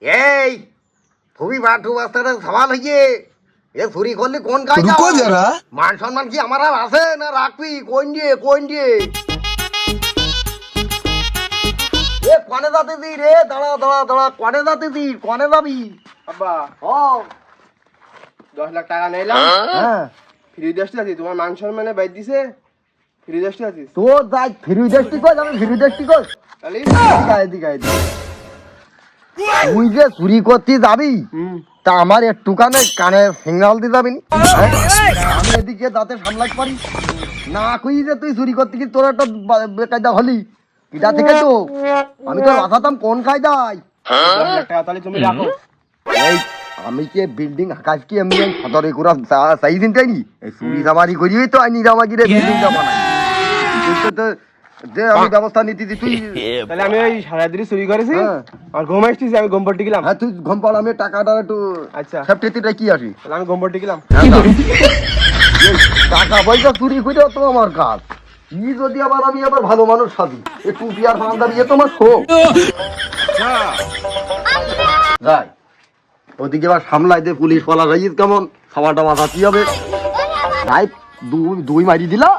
এই তুমি বাটু বাস্তাটা সওয়াল হইছে এ চুরি করলি কোন কায়দা रुको जरा মান সম্মান কি আমার আর আছে না রাখবি কোন দিয়ে এ কোনে যাতে দি রে দাঁড়া কোনে যাতে দি কোনে যাবি আব্বা ও 10 লাখ টাকা নিলাম হ্যাঁ ফ্রি দেশটি আছি তোমার মান সম্মানে বাইর দিছে ফ্রি দেশটি আছিস তোর যাই ফিরু দেশটি কই আমি ফিরু দেশটি কই তাহলে দিগাই তুই যে চুরি করতে যাবি তা আমার একটু কানে সিগনাল দিয়ে যাবি নি? হ্যাঁ? আমি এদিকে দাঁতে সামলাতে পারি না কই যে তুই চুরি করতে কি তোর একটা বেকায়দা হলি এটা থেকে তো আমি তো বাঁচাতাম কোন কায়দায় 10 লাখ টাকা তাহলে তুমি রাখো এই আমি কি বিল্ডিং আকাশ কি এমনি সদরে করা চাই চিন্তাই নি এই চুরি চামারি করি তো আইনি রামাগিরে বিল্ডিংটা বানাই কিন্তু তো যে আমি ব্যবস্থা নিতে দি তুই তাহলে আমি ওই সারাদিন চুরি করেছি হ্যাঁ। আর ঘুম আসতেছি আমি গম্পটি গেলাম হ্যাঁ তুই ঘুম পাড় আমি টাকাটা একটু আচ্ছা সেফটিতে কি আসি তাহলে আমি গম্পটি গেলাম টাকা পয়সা চুরি করে তো আমার কাজ ই যদি আবার আমি আবার ভালো মানুষ সাজি এ টুপি আর পাঞ্জাবি এ তোমার শোক যাই ওদিকে আবার সামলাই দে পুলিশ পালা যাইস কেমন খাওয়াটা মাথা কি হবে ভাই দুই মারি দিলা